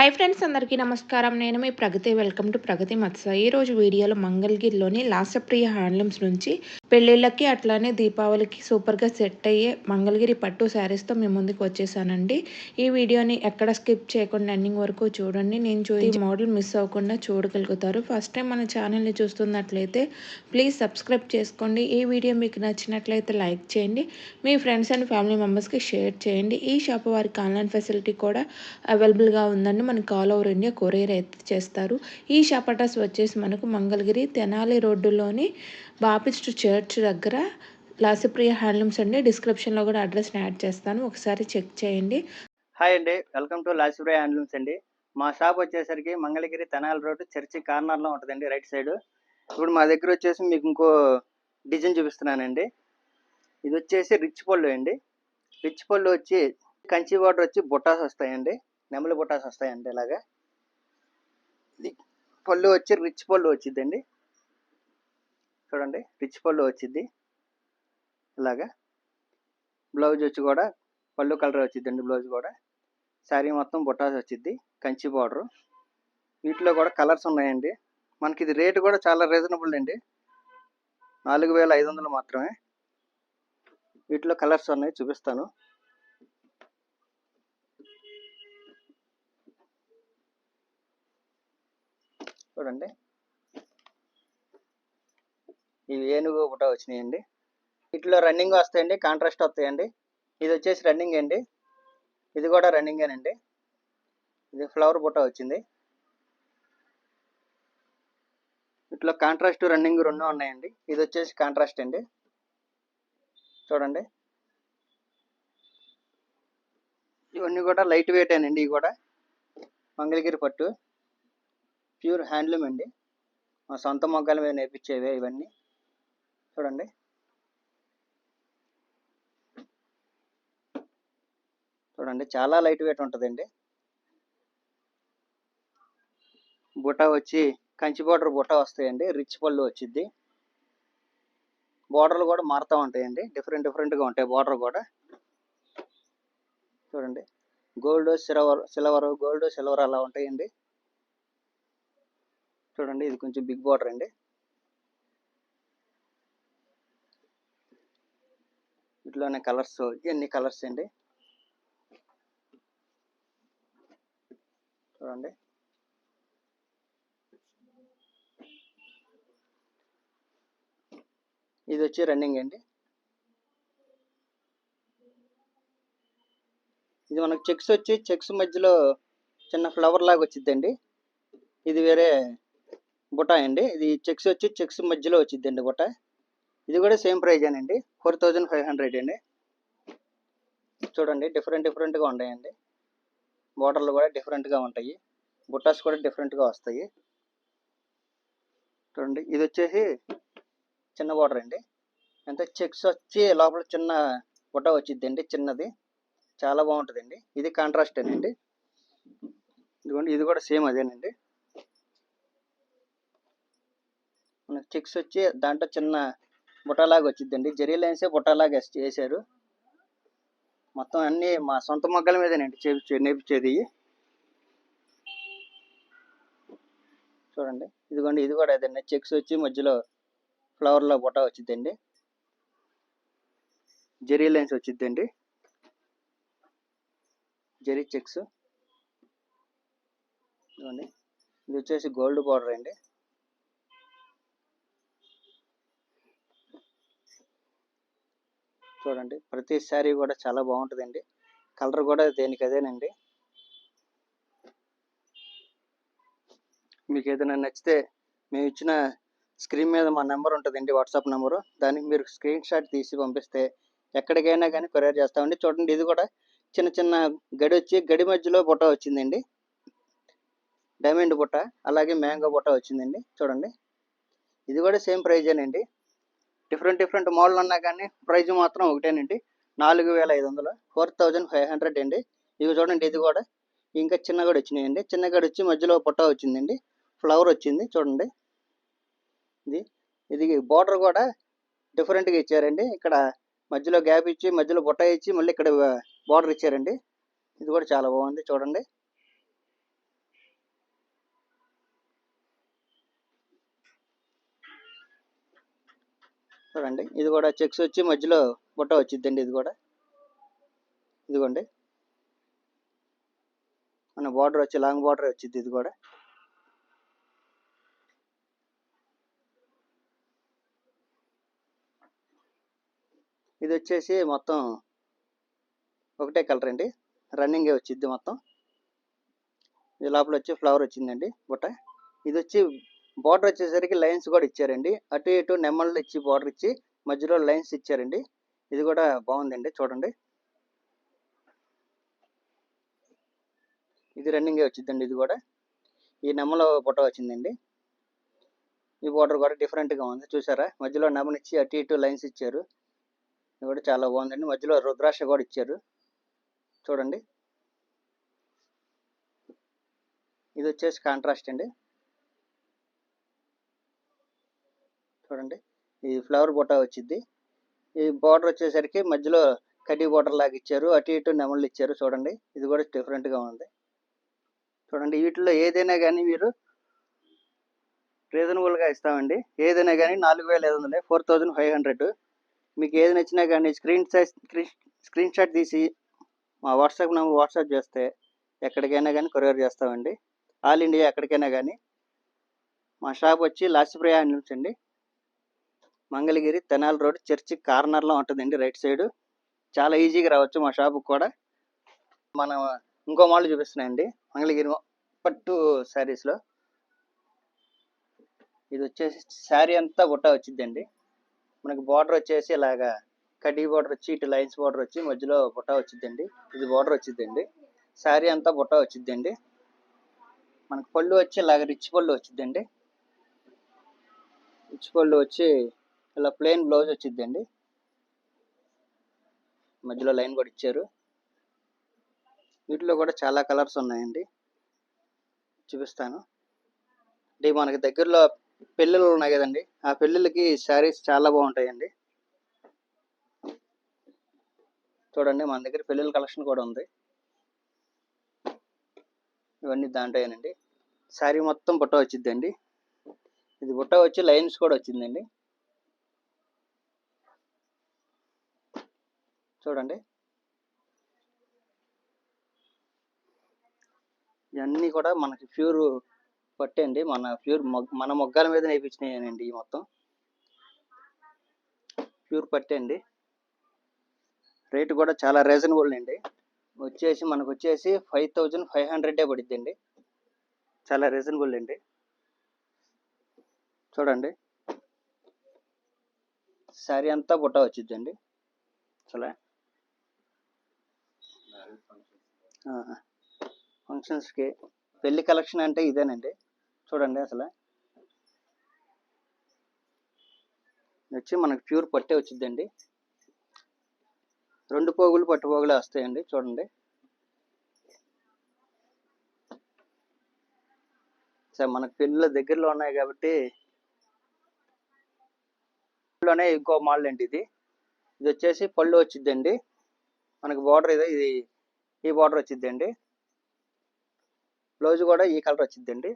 Hi friends, అందరికీ నమస్కారం. నేను మీ ప్రగతి. వెల్కమ్ టు ప్రగతి మత్స్య. ఈరోజు వీడియోలో మంగళగిరిలోని లాసప్రియ హ్యాండ్లూమ్స్ నుంచి పెళ్ళిళ్ళకి అట్లానే దీపావళికి సూపర్గా సెట్ అయ్యే మంగళగిరి పట్టు శారీస్తో మీ ముందుకు వచ్చేసానండి. ఈ వీడియోని ఎక్కడ స్కిప్ చేయకుండా ఎండింగ్ వరకు చూడండి. నేను చూసి మోడల్ మిస్ అవ్వకుండా చూడగలుగుతారు. ఫస్ట్ టైం మన ఛానల్ని చూస్తున్నట్లయితే ప్లీజ్ సబ్స్క్రైబ్ చేసుకోండి. ఈ వీడియో మీకు నచ్చినట్లయితే లైక్ చేయండి. మీ ఫ్రెండ్స్ అండ్ ఫ్యామిలీ మెంబర్స్కి షేర్ చేయండి. ఈ షాప్ వారికి ఆన్లైన్ ఫెసిలిటీ కూడా అవైలబుల్గా ఉందండి. మనకి ఆల్ ఓవర్ ఇండియా కొరియర్ అయితే చేస్తారు. ఈ షాప్ అడ్రస్ వచ్చేసి మనకు మంగళగిరి తెనాలి రోడ్డులోని బాపిస్ట్ చర్చ్ దగ్గర లాసప్రియ హ్యాండ్లూమ్స్ అండి. డిస్క్రిప్షన్లో కూడా అడ్రస్ని యాడ్ చేస్తాను, ఒకసారి చెక్ చేయండి. హాయ్ అండి, వెల్కమ్ టు లాసప్రియ హ్యాండ్లూమ్స్ అండి. మా షాప్ వచ్చేసరికి మంగళగిరి తెనాలి రోడ్డు చర్చి కార్నర్లో ఉంటుందండి, రైట్ సైడ్. ఇప్పుడు మా దగ్గర వచ్చేసి మీకు ఇంకో డిజైన్ చూపిస్తున్నానండి. ఇది వచ్చేసి రిచ్ పళ్ళు అండి. రిచ్ పళ్ళు వచ్చి కంచి బార్డర్ వచ్చి బుట్టాస్ వస్తాయండి, నెమలి బుట్టాస్ వస్తాయండి. ఇలాగా పళ్ళు వచ్చి రిచ్ పళ్ళు వచ్చిందండి. చూడండి, రిచ్ పళ్ళు వచ్చింది. ఇలాగా బ్లౌజ్ వచ్చి కూడా పళ్ళు కలర్ వచ్చిందండి. బ్లౌజ్ కూడా శారీ మొత్తం బుట్టాస్ వచ్చింది, కంచి బార్డర్. వీటిలో కూడా కలర్స్ ఉన్నాయండి. మనకి ఇది రేటు కూడా చాలా రీజనబుల్ అండి, 4500 మాత్రమే. వీటిలో కలర్స్ ఉన్నాయి, చూపిస్తాను. చూడండి, ఇవి ఏనుగు బుట్ట వచ్చినాయండి. వీటిలో రన్నింగ్ వస్తాయండి, కాంట్రాస్ట్ వస్తాయండి. ఇది వచ్చేసి రన్నింగ్ అండి, ఇది కూడా రన్నింగేనండి. ఇది ఫ్లవర్ బుట్ట వచ్చింది. వీటిలో కాంట్రాస్ట్ రన్నింగ్ రెండు ఉన్నాయండి. ఇది వచ్చేసి కాంట్రాస్ట్ అండి. చూడండి, ఇవన్నీ కూడా లైట్ వెయిట్ అండి. ఇవి కూడా మంగళగిరి పట్టు ప్యూర్ హ్యాండ్లూమ్ అండి. మా సొంత మొగ్గల మీద నేర్పించేవే ఇవన్నీ. చూడండి, చూడండి, చాలా లైట్ వెయిట్ ఉంటుందండి. బుట్ట వచ్చి కంచి బార్డర్ బుట్ట వస్తాయండి, రిచ్ పళ్ళు వచ్చింది. బార్డర్లు కూడా మారుతూ ఉంటాయండి, డిఫరెంట్గా ఉంటాయి బార్డర్ కూడా. చూడండి, గోల్డ్ సిల్వర్ గోల్డ్ సిల్వర్ అలా ఉంటాయండి. చూడండి, ఇది కొంచెం బిగ్ బార్డర్ అండి. వీటిలోనే కలర్స్, ఇవన్నీ కలర్స్ అండి. చూడండి, ఇది వచ్చి రన్నింగ్ అండి. ఇది మనకు చెక్స్ మధ్యలో చిన్న ఫ్లవర్ లాగా వచ్చిందండి. ఇది వేరే బుట్ట అండి. ఇది చెక్స్ మధ్యలో వచ్చిందండి బుట్ట. ఇది కూడా సేమ్ ప్రైజ్ అండి, 4500 అండి. చూడండి, డిఫరెంట్గా ఉంటాయండి. బార్డర్లు కూడా డిఫరెంట్గా ఉంటాయి, బుట్టాస్ కూడా డిఫరెంట్గా వస్తాయి. చూడండి, ఇది వచ్చేసి చిన్న బార్డర్ అండి. అంటే చెక్స్ వచ్చి లోపల చిన్న బుట్ట వచ్చిందండి, చిన్నది. చాలా బాగుంటుందండి. ఇది కాంట్రాస్ట్ అండి. ఇదిగోండి, ఇది కూడా సేమ్ అదేనండి. మనకి చెక్స్ వచ్చి దాంట్లో చిన్న బుట్టలాగా వచ్చిందండి. జరీ లైన్సే బుట్టలాగా చేశారు. మొత్తం అన్నీ మా సొంత మొగ్గల మీదేనండి నేర్పించేది. చూడండి, ఇదిగోండి, ఇది కూడా అదండి. చెక్స్ వచ్చి మధ్యలో ఫ్లవర్లో బుట్ట వచ్చిందండి, జరీ లైన్స్ వచ్చిందండి, జరీ చెక్స్. ఇదిగోండి, ఇది వచ్చేసి గోల్డ్ బార్డర్ అండి. చూడండి, ప్రతి శారీ కూడా చాలా బాగుంటుందండి. కలర్ కూడా దేనికి అదేనండి. మీకు ఏదైనా నచ్చితే మేము ఇచ్చిన స్క్రీన్ మీద మా నెంబర్ ఉంటుందండి, వాట్సాప్ నెంబరు. దానికి మీరు స్క్రీన్ షాట్ తీసి పంపిస్తే ఎక్కడికైనా కానీ కొరియర్ చేస్తామండి. చూడండి, ఇది కూడా చిన్న గడి వచ్చి గడి మధ్యలో బుట్ట వచ్చిందండి, డైమండ్ బుట్ట. అలాగే మ్యాంగో బుట్ట వచ్చిందండి. చూడండి, ఇది కూడా సేమ్ ప్రైజేనండి. డిఫరెంట్ మోడల్ ఉన్నా కానీ ప్రైజ్ మాత్రం ఒకటేనండి, 4500, 4500 అండి. ఇవి చూడండి, ఇది కూడా ఇంకా చిన్న గడి వచ్చినాయండి. చిన్న గడి వచ్చి మధ్యలో బుట్ట వచ్చిందండి, ఫ్లవర్ వచ్చింది. చూడండి, ఇది బార్డర్ కూడా డిఫరెంట్గా ఇచ్చారండి. ఇక్కడ మధ్యలో గ్యాప్ ఇచ్చి మధ్యలో బుట్ట ఇచ్చి మళ్ళీ ఇక్కడ బార్డర్ ఇచ్చారండి. ఇది కూడా చాలా బాగుంది. చూడండి, చూడండి ఇది కూడా చెక్స్ వచ్చి మధ్యలో బుట్ట వచ్చిద్దండి. ఇది కూడా ఇదిగోండి మన బార్డర్ వచ్చి లాంగ్ బార్డర్ వచ్చింది. ఇది కూడా ఇది వచ్చేసి మొత్తం ఒకటే కలర్ అండి, రన్నింగే వచ్చింది మొత్తం. ఇది లోపల వచ్చి ఫ్లవర్ వచ్చిందండి బుట్ట. ఇది వచ్చి బార్డర్ వచ్చేసరికి లైన్స్ కూడా ఇచ్చారండి, అటు ఇటు నెమ్మళ్ళు ఇచ్చి బార్డర్ ఇచ్చి మధ్యలో లైన్స్ ఇచ్చారండి. ఇది కూడా బాగుందండి చూడండి. ఇది రన్నింగే వచ్చిందండి. ఇది కూడా ఈ నెమ్మలో బుట్ట వచ్చిందండి. ఈ బార్డర్ కూడా డిఫరెంట్గా ఉంది చూసారా, మధ్యలో నెమ్మనిచ్చి అటు ఇటు లైన్స్ ఇచ్చారు. ఇది కూడా చాలా బాగుందండి. మధ్యలో రుద్రాక్ష కూడా ఇచ్చారు చూడండి. ఇది వచ్చేసి కాంట్రాస్ట్ అండి. చూడండి ఈ ఫ్లవర్ బుట్ట వచ్చింది. ఈ బార్డర్ వచ్చేసరికి మధ్యలో కడ్డీ బార్డర్ లాగా ఇచ్చారు, అటు ఇటు నెమళ్ళు ఇచ్చారు చూడండి. ఇది కూడా డిఫరెంట్గా ఉంది చూడండి. వీటిలో ఏదైనా కానీ మీరు రీజనబుల్గా ఇస్తామండి. ఏదైనా కానీ 4500, 4500. మీకు ఏది నచ్చినా కానీ స్క్రీన్ షాట్ తీసి మా వాట్సాప్ నెంబర్ వాట్సాప్ చేస్తే ఎక్కడికైనా కానీ కొరియర్ చేస్తామండి. ఆల్ ఇండియా ఎక్కడికైనా కానీ. మా షాప్ వచ్చి లాస్యప్రియ హ్యాండ్లూమ్స్ అండి, మంగళగిరి తెనాలి రోడ్ చర్చి కార్నర్లో ఉంటుందండి, రైట్ సైడ్. చాలా ఈజీగా రావచ్చు మా షాపుకి కూడా. మనం ఇంకో మోడల్ చూపిస్తున్నాయండి మంగళగిరి పట్టు శారీస్లో. ఇది వచ్చేసి శారీ అంతా బుట్ట వచ్చిందండి. మనకి బార్డర్ వచ్చేసి ఇలాగా కడ్డీ బార్డర్ వచ్చి ఇటు లైన్స్ బార్డర్ వచ్చి మధ్యలో బుట్ట వచ్చిందండి. ఇది బార్డర్ వచ్చిందండి. శారీ అంతా బుట్ట వచ్చిందండి. మనకి పళ్ళు వచ్చి ఇలాగ రిచ్ పళ్ళు వచ్చిందండి. రిచ్ పళ్ళు వచ్చి ఇలా ప్లెయిన్ బ్లౌజ్ వచ్చిందండి, మధ్యలో లైన్ కూడా ఇచ్చారు. వీటిలో కూడా చాలా కలర్స్ ఉన్నాయండి, చూపిస్తాను. అంటే మనకి దగ్గరలో పెళ్ళిళ్ళు ఉన్నాయి కదండి, ఆ పెళ్ళిళ్ళకి శారీస్ చాలా బాగుంటాయండి. చూడండి మన దగ్గర పెళ్ళిళ్ళ కలెక్షన్ కూడా ఉంది. ఇవన్నీ దాంట్లోనండి. శారీ మొత్తం బుట్ట వచ్చిందండి. ఇది బుట్ట వచ్చి లైన్స్ కూడా వచ్చిందండి చూడండి. ఇవన్నీ కూడా మనకి ప్యూర్ పట్టే అండి, మన మొగ్గాల మీద నేర్పించినాయండి. ఈ మొత్తం ప్యూర్ పట్టే అండి. రేటు కూడా చాలా రీజనబుల్ అండి. మనకు వచ్చేసి 5500 పడిద్దండి, చాలా రీజనబుల్ అండి. చూడండి శారీ అంతా బుట్ట వచ్చిద్దండి. అసలు ఫంక్షన్స్కి పెళ్లి కలెక్షన్ అంటే ఇదేనండి. చూడండి అసలు వచ్చి మనకి ప్యూర్ పట్టే వచ్చిద్దండి. 2 పోగులు పట్టు పోగులు వస్తాయండి చూడండి. సరే మనకు పెళ్ళిళ్ళ దగ్గరలో ఉన్నాయి కాబట్టి ఇంకో మోడల్ అండి. ఇది వచ్చేసి పళ్ళు వచ్చిద్దండి. మనకి బార్డర్ ఇది ఈ బార్డర్ వచ్చిద్దండి. బ్లౌజ్ కూడా ఈ కలర్ వచ్చిద్దండి.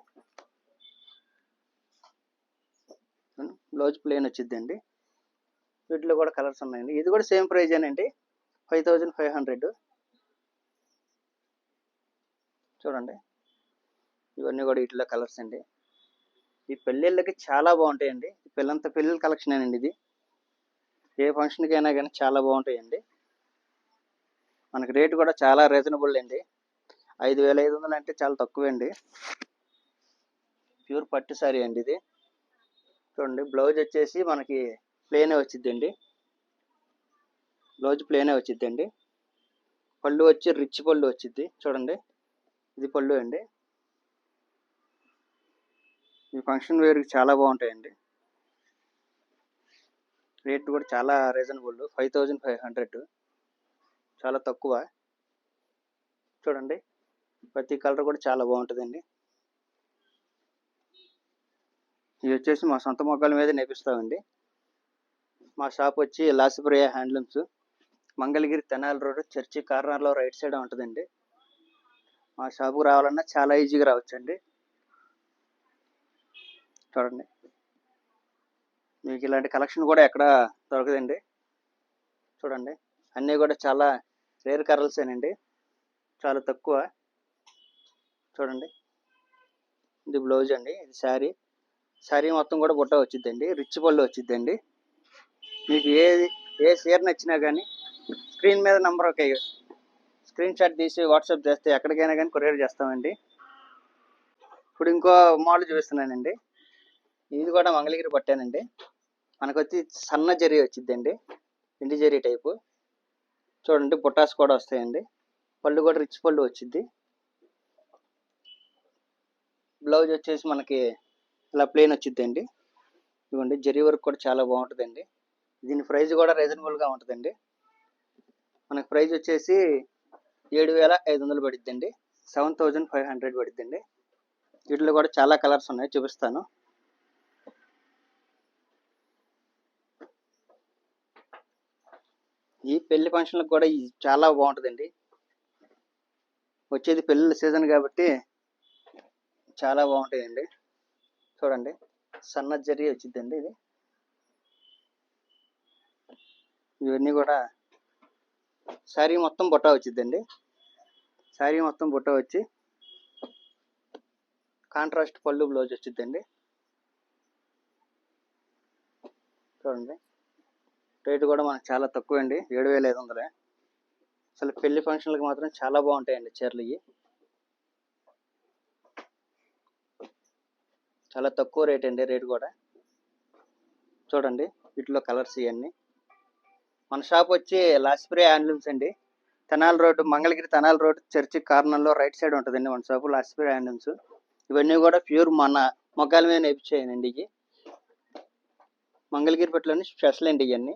బ్లౌజ్ ప్లెయిన్ వచ్చిద్దండి. వీటిలో కూడా కలర్స్ ఉన్నాయండి. ఇది కూడా సేమ్ ప్రైజేనండి, 5500. చూడండి ఇవన్నీ కూడా వీటిలో కలర్స్ అండి. ఈ పెళ్ళిళ్ళకి చాలా బాగుంటాయండి. పెళ్ళిళ్ళ కలెక్షన్ అండి ఇది. ఏ ఫంక్షన్కి అయినా కానీ చాలా బాగుంటాయండి. మనకి రేటు కూడా చాలా రీజనబుల్ అండి. 5500 అంటే చాలా తక్కువ అండి. ప్యూర్ పట్టు సారీ అండి ఇది. చూడండి బ్లౌజ్ వచ్చేసి మనకి ప్లెయినే వచ్చిద్దండి. బ్లౌజ్ ప్లెయినే వచ్చిద్దండి. పళ్ళు వచ్చి రిచ్ పళ్ళు వచ్చిద్ది. చూడండి ఇది పళ్ళు అండి. ఈ ఫంక్షన్ వేర్కి చాలా బాగుంటాయండి. రేట్ కూడా చాలా రీజనబుల్, 5500, చాలా తక్కువ. చూడండి ప్రతి కలర్ కూడా చాలా బాగుంటుందండి. ఇవి వచ్చేసి మా సొంత మొక్కల మీద నేర్పిస్తామండి. మా షాప్ వచ్చి Lasyapriya handlooms, Mangalagiri Tenali road church కార్నర్లో రైట్ సైడ్ ఉంటుందండి. మా షాపుకి రావాలన్నా చాలా ఈజీగా రావచ్చండి. చూడండి మీకు ఇలాంటి కలెక్షన్ కూడా ఎక్కడ దొరకదండి. చూడండి, అన్నీ కూడా చాలా రేర్ కలర్సేనండి, చాలా తక్కువ. చూడండి, ఇది బ్లౌజ్ అండి, ఇది శారీ మొత్తం కూడా బుట్ట వచ్చిందండి, రిచ్ పళ్ళు వచ్చిందండి. మీకు ఏ చీర నచ్చినా కానీ స్క్రీన్ మీద నంబర్ ఒక స్క్రీన్ షాట్ తీసి వాట్సాప్ చేస్తే ఎక్కడికైనా కానీ కొరియర్ చేస్తామండి. ఇప్పుడు ఇంకో మోడల్ చూపిస్తున్నానండి. ఇది కూడా మంగళగిరి పట్టేనండి. మనకు వచ్చి సన్న జరీ వచ్చిందండి, ఇండి జరీ టైపు. చూడండి, బుట్టాస్ కూడా వస్తాయండి, పళ్ళు కూడా రిచ్ పళ్ళు వచ్చింది. బ్లౌజ్ వచ్చేసి మనకి ఇలా ప్లెయిన్ వచ్చిందండి. ఇదిగోండి, జరీ వర్క్ కూడా చాలా బాగుంటుందండి. దీని ప్రైస్ కూడా రీజనబుల్గా ఉంటుందండి. మనకి ప్రైస్ వచ్చేసి 7,500 పడిద్దండి, 7,500 పడిద్దండి. వీటిలో కూడా చాలా కలర్స్ ఉన్నాయి, చూపిస్తాను. ఈ పెళ్లి ఫంక్షన్లకు కూడా ఇది చాలా బాగుంటుందండి. వచ్చేది పెళ్ళిళ్ళ సీజన్ కాబట్టి చాలా బాగుంటాయండి. చూడండి, సన్న జరీ వచ్చిందండి ఇది. ఇవన్నీ కూడా శారీ మొత్తం బుట్ట వచ్చిందండి. శారీ మొత్తం బుట్ట వచ్చి కాంట్రాస్ట్ పళ్ళు బ్లౌజ్ వచ్చిందండి. చూడండి, రేటు కూడా మనకు చాలా తక్కువ అండి, 7,500. అసలు పెళ్లి ఫంక్షన్లకు మాత్రం చాలా బాగుంటాయండి చీరలు. ఇవి చాలా తక్కువ రేట్ అండి, రేటు కూడా. చూడండి, వీటిలో కలర్స్ ఇవన్నీ. మన షాప్ వచ్చి లాస్ప్రియా హ్యాండ్లూమ్స్ అండి, Tenali road, Mangalagiri Tenali road church కార్నర్లో రైట్ సైడ్ ఉంటుందండి మన షాపు, లాస్ప్రియా హ్యాండ్లూమ్స్. ఇవన్నీ కూడా ప్యూర్ మన మొగ్గాల మీద నేర్పించాయండి. ఇవి మంగళగిరి పట్టులోని స్పెషల్ అండి ఇవన్నీ.